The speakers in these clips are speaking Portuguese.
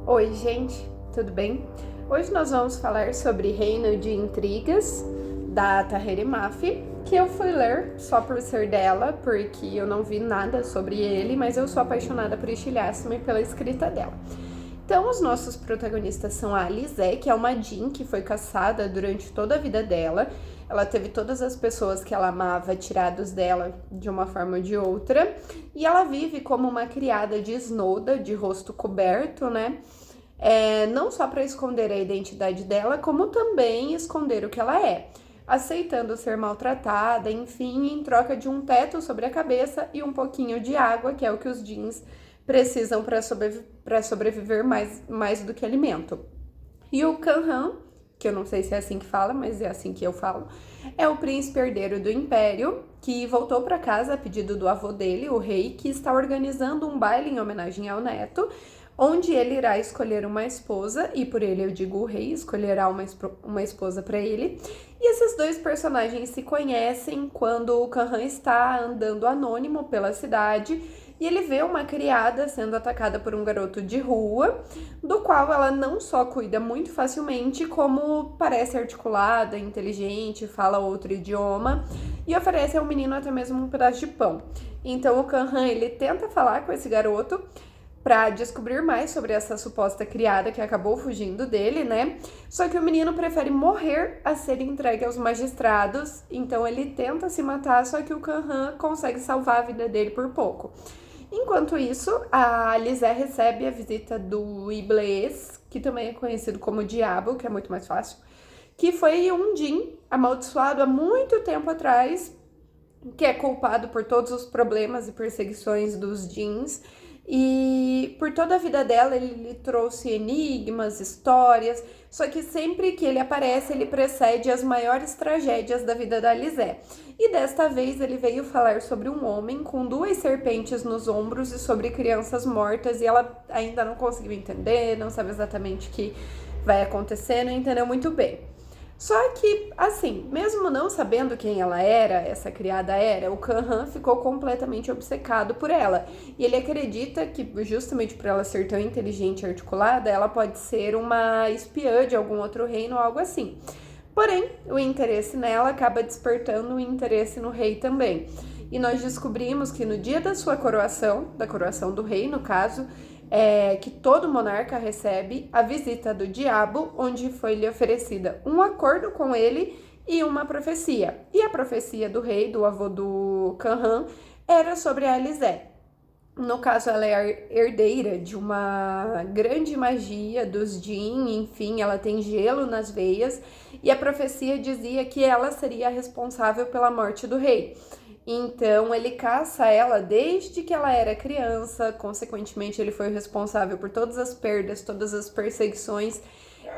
Oi, gente, tudo bem? Hoje nós vamos falar sobre Reino de Intrigas, da Tahereh Mafi, que eu fui ler só por ser dela, porque eu não vi nada sobre ele, mas eu sou apaixonada por Ishilh Asmer pela escrita dela. Então, os nossos protagonistas são a Alizé, que é uma Jin que foi caçada durante toda a vida dela. Ela teve todas as pessoas que ela amava tirados dela de uma forma ou de outra. E ela vive como uma criada de Snowda, de rosto coberto, né? Não só para esconder a identidade dela, como também esconder o que ela é. Aceitando ser maltratada, enfim, em troca de um teto sobre a cabeça e um pouquinho de água, que é o que os jeans precisam para sobreviver mais do que alimento. E o Kanhan, que eu não sei se é assim que fala, mas é assim que eu falo, é o príncipe herdeiro do império, que voltou para casa a pedido do avô dele, o rei, que está organizando um baile em homenagem ao neto, onde ele irá escolher uma esposa, e por ele eu digo o rei escolherá uma esposa para ele. E esses dois personagens se conhecem quando o Kanhan está andando anônimo pela cidade e ele vê uma criada sendo atacada por um garoto de rua, do qual ela não só cuida muito facilmente, como parece articulada, inteligente, fala outro idioma e oferece ao menino até mesmo um pedaço de pão. Então o Kanhan ele tenta falar com esse garoto para descobrir mais sobre essa suposta criada que acabou fugindo dele, né? Só que o menino prefere morrer a ser entregue aos magistrados, então ele tenta se matar, só que o Kanhan consegue salvar a vida dele por pouco. Enquanto isso, a Alizé recebe a visita do Iblees, que também é conhecido como Diabo, que é muito mais fácil, que foi um Jin amaldiçoado há muito tempo atrás, que é culpado por todos os problemas e perseguições dos Jins. E por toda a vida dela ele lhe trouxe enigmas, histórias, só que sempre que ele aparece ele precede as maiores tragédias da vida da Alizé. E desta vez ele veio falar sobre um homem com duas serpentes nos ombros e sobre crianças mortas, e ela ainda não conseguiu entender, não sabe exatamente o que vai acontecer, não entendeu muito bem. Só que, assim, mesmo não sabendo quem ela era, essa criada era, o Kanhan ficou completamente obcecado por ela. E ele acredita que, justamente por ela ser tão inteligente e articulada, ela pode ser uma espiã de algum outro reino ou algo assim. Porém, o interesse nela acaba despertando o interesse no rei também. E nós descobrimos que no dia da sua coroação, da coroação do rei, no caso, que todo monarca recebe a visita do diabo, onde foi-lhe oferecida um acordo com ele e uma profecia. E a profecia do rei, do avô do Kanhan, era sobre a Alizé. No caso, ela é a herdeira de uma grande magia dos Jin, enfim, ela tem gelo nas veias, e a profecia dizia que ela seria a responsável pela morte do rei. Então, ele caça ela desde que ela era criança, consequentemente, ele foi o responsável por todas as perdas, todas as perseguições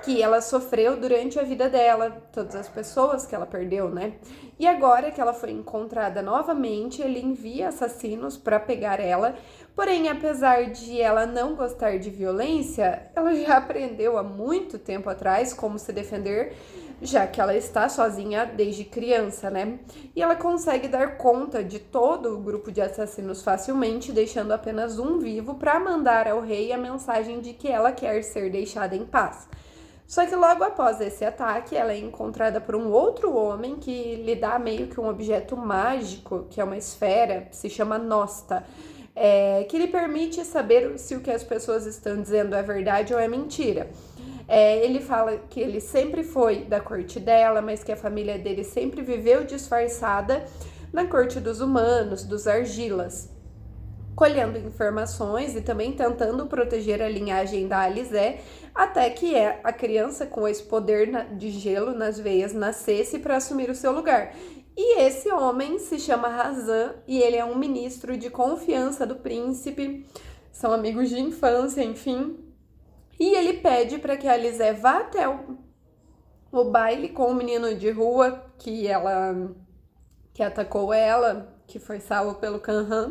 que ela sofreu durante a vida dela, todas as pessoas que ela perdeu, né? E agora que ela foi encontrada novamente, ele envia assassinos para pegar ela. Porém, apesar de ela não gostar de violência, ela já aprendeu há muito tempo atrás como se defender, já que ela está sozinha desde criança, né? E ela consegue dar conta de todo o grupo de assassinos facilmente, deixando apenas um vivo para mandar ao rei a mensagem de que ela quer ser deixada em paz. Só que logo após esse ataque, ela é encontrada por um outro homem que lhe dá meio que um objeto mágico, que é uma esfera, se chama Nosta, que lhe permite saber se o que as pessoas estão dizendo é verdade ou é mentira. Ele fala que ele sempre foi da corte dela, mas que a família dele sempre viveu disfarçada na corte dos humanos, dos argilas, colhendo informações e também tentando proteger a linhagem da Alizé, até que a criança com esse poder de gelo nas veias nascesse para assumir o seu lugar. E esse homem se chama Razan e ele é um ministro de confiança do príncipe, são amigos de infância, enfim. E ele pede para que a Alizé vá até o baile com o menino de rua que atacou ela, que foi salvo pelo Kanhan,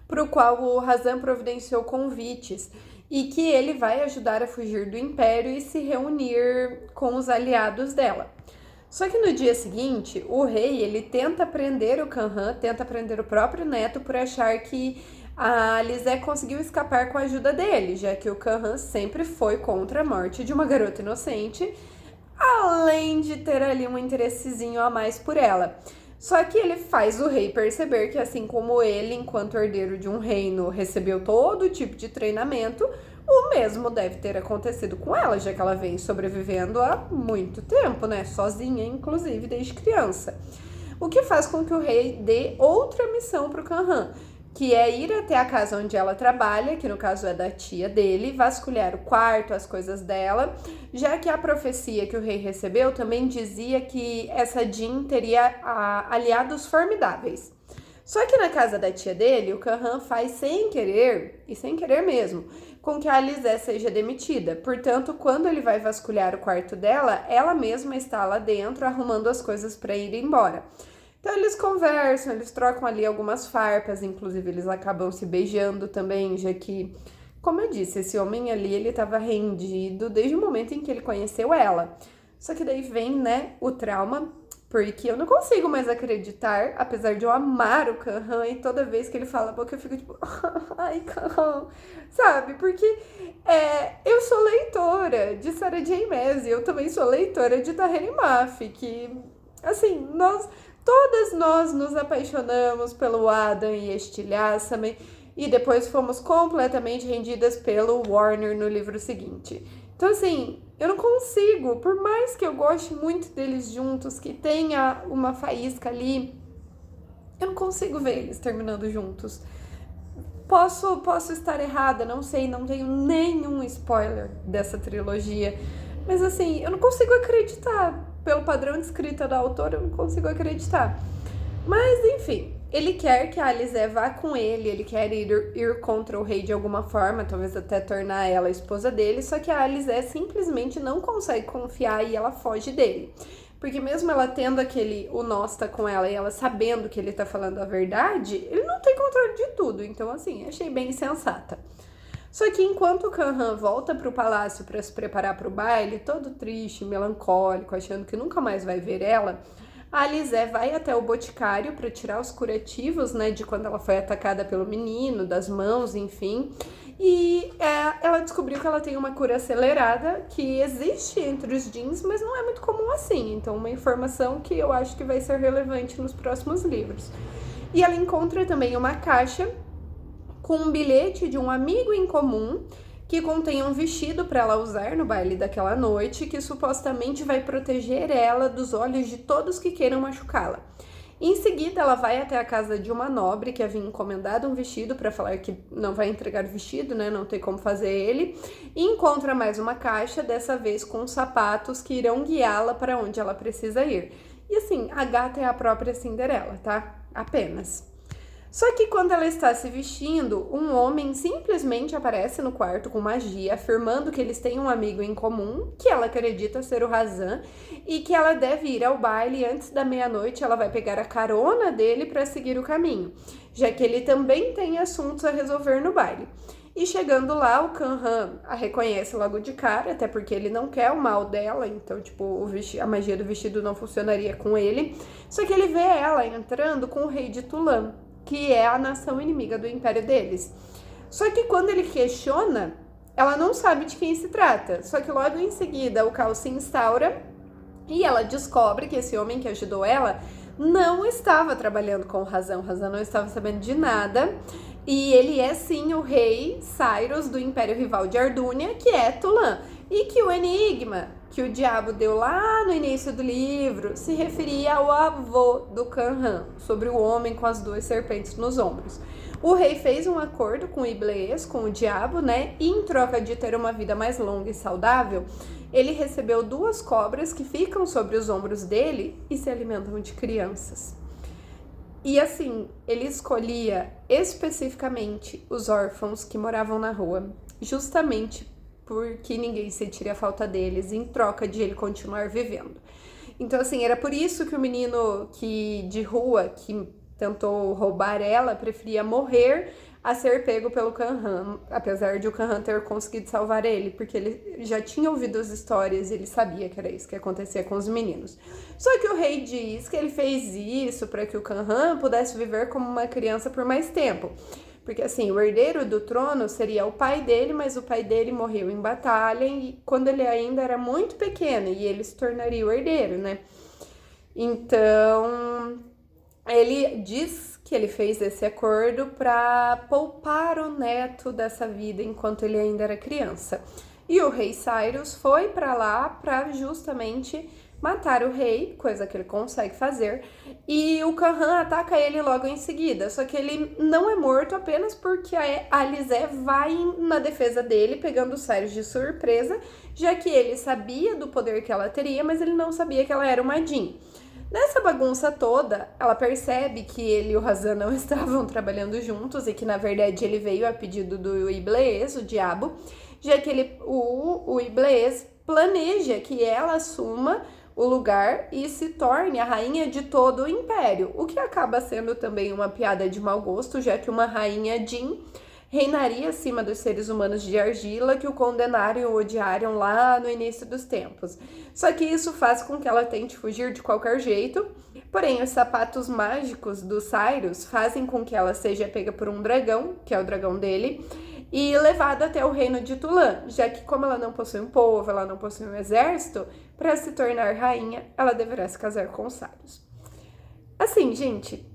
para o qual o Razan providenciou convites e que ele vai ajudar a fugir do Império e se reunir com os aliados dela. Só que no dia seguinte, o rei ele tenta prender o Kanhan, tenta prender o próprio neto por achar que a Lisé conseguiu escapar com a ajuda dele, já que o Canhan sempre foi contra a morte de uma garota inocente, além de ter ali um interessezinho a mais por ela. Só que ele faz o rei perceber que, assim como ele, enquanto herdeiro de um reino, recebeu todo tipo de treinamento, o mesmo deve ter acontecido com ela, já que ela vem sobrevivendo há muito tempo, né? Sozinha, inclusive, desde criança. O que faz com que o rei dê outra missão para o Canhan, que é ir até a casa onde ela trabalha, que no caso é da tia dele, vasculhar o quarto, as coisas dela, já que a profecia que o rei recebeu também dizia que essa Jin teria aliados formidáveis. Só que na casa da tia dele, o Canhan faz sem querer, e sem querer mesmo, com que a Lisé seja demitida. Portanto, quando ele vai vasculhar o quarto dela, ela mesma está lá dentro arrumando as coisas para ir embora. Então eles conversam, eles trocam ali algumas farpas, inclusive eles acabam se beijando também, já que, como eu disse, esse homem ali, ele estava rendido desde o momento em que ele conheceu ela. Só que daí vem, né, o trauma, porque eu não consigo mais acreditar, apesar de eu amar o Canhan, e toda vez que ele fala a boca eu fico tipo, ai, Canhan, sabe? Porque eu sou leitora de Sarah J. Maas, e eu também sou leitora de Tahereh Mafi, que, assim, todas nós nos apaixonamos pelo Adam e Estilhaçame e depois fomos completamente rendidas pelo Warner no livro seguinte. Então, assim, eu não consigo, por mais que eu goste muito deles juntos, que tenha uma faísca ali, eu não consigo ver eles terminando juntos. Posso estar errada, não sei, não tenho nenhum spoiler dessa trilogia, mas assim, eu não consigo acreditar. Pelo padrão de escrita da autora, eu não consigo acreditar. Mas, enfim, ele quer que a Alizé vá com ele quer ir contra o rei de alguma forma, talvez até tornar ela a esposa dele, só que a Alizé simplesmente não consegue confiar e ela foge dele. Porque mesmo ela tendo o Nosta com ela e ela sabendo que ele tá falando a verdade, ele não tem controle de tudo, então assim, achei bem sensata. Só que enquanto o Canhan volta para o palácio para se preparar para o baile, todo triste, melancólico, achando que nunca mais vai ver ela, a Lisé vai até o boticário para tirar os curativos, né, de quando ela foi atacada pelo menino, das mãos, enfim. E ela descobriu que ela tem uma cura acelerada que existe entre os jeans, mas não é muito comum assim. Então, uma informação que eu acho que vai ser relevante nos próximos livros. E ela encontra também uma caixa com um bilhete de um amigo em comum que contém um vestido para ela usar no baile daquela noite, que supostamente vai proteger ela dos olhos de todos que queiram machucá-la. Em seguida, ela vai até a casa de uma nobre que havia encomendado um vestido para falar que não vai entregar o vestido, né? Não tem como fazer ele. E encontra mais uma caixa, dessa vez com sapatos que irão guiá-la para onde ela precisa ir. E assim, a gata é a própria Cinderela, tá? Apenas. Só que quando ela está se vestindo, um homem simplesmente aparece no quarto com magia, afirmando que eles têm um amigo em comum, que ela acredita ser o Razan, e que ela deve ir ao baile antes da meia-noite. Ela vai pegar a carona dele para seguir o caminho, já que ele também tem assuntos a resolver no baile. E chegando lá, o Canhan a reconhece logo de cara, até porque ele não quer o mal dela, então, tipo, a magia do vestido não funcionaria com ele. Só que ele vê ela entrando com o rei de Tulan, que é a nação inimiga do império deles. Só que quando ele questiona, ela não sabe de quem se trata. Só que logo em seguida o caos se instaura e ela descobre que esse homem que ajudou ela não estava trabalhando com o Razan. O Razan não estava sabendo de nada. E ele é sim o rei Cyrus do império rival de Ardúnia, que é Tulan. E que o enigma que o diabo deu lá no início do livro se referia ao avô do Canhan, sobre o homem com as duas serpentes nos ombros. O rei fez um acordo com Iblees, com o diabo, né? E em troca de ter uma vida mais longa e saudável, ele recebeu 2 cobras que ficam sobre os ombros dele e se alimentam de crianças. E assim, ele escolhia especificamente os órfãos que moravam na rua, justamente porque ninguém sentiria falta deles, em troca de ele continuar vivendo. Então, assim, era por isso que o menino de rua, que tentou roubar ela, preferia morrer a ser pego pelo Canhan, apesar de o Canhan ter conseguido salvar ele, porque ele já tinha ouvido as histórias e ele sabia que era isso que acontecia com os meninos. Só que o rei diz que ele fez isso para que o Canhan pudesse viver como uma criança por mais tempo. Porque assim, o herdeiro do trono seria o pai dele, mas o pai dele morreu em batalha e quando ele ainda era muito pequeno e ele se tornaria o herdeiro, né? Então, ele diz que ele fez esse acordo para poupar o neto dessa vida enquanto ele ainda era criança. E o rei Cyrus foi para lá para justamente matar o rei, coisa que ele consegue fazer, e o Kahan ataca ele logo em seguida, só que ele não é morto apenas porque a Alicent vai na defesa dele, pegando o Cyrus de surpresa, já que ele sabia do poder que ela teria, mas ele não sabia que ela era uma Jin. Nessa bagunça toda, ela percebe que ele e o Razan não estavam trabalhando juntos e que, na verdade, ele veio a pedido do Iblees, o diabo, já que o Iblees planeja que ela assuma o lugar e se torne a rainha de todo o império, o que acaba sendo também uma piada de mau gosto, já que uma rainha Jin reinaria acima dos seres humanos de argila que o condenaram e o odiaram lá no início dos tempos. Só que isso faz com que ela tente fugir de qualquer jeito, porém os sapatos mágicos do Cyrus fazem com que ela seja pega por um dragão, que é o dragão dele, e levada até o reino de Tulan, já que como ela não possui um povo, ela não possui um exército, para se tornar rainha, ela deverá se casar com os Cyrus. Assim, gente,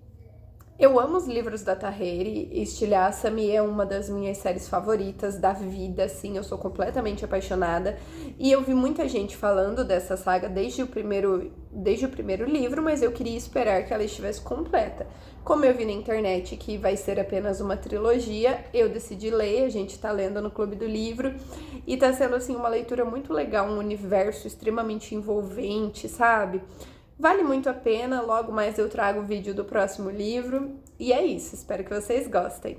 eu amo os livros da Taheri, Estilhaça-me é uma das minhas séries favoritas da vida, assim, eu sou completamente apaixonada. E eu vi muita gente falando dessa saga desde o primeiro livro, mas eu queria esperar que ela estivesse completa. Como eu vi na internet que vai ser apenas uma trilogia, eu decidi ler, a gente tá lendo no Clube do Livro, e tá sendo, assim, uma leitura muito legal, um universo extremamente envolvente, sabe? Vale muito a pena, logo mais eu trago o vídeo do próximo livro. E é isso, espero que vocês gostem.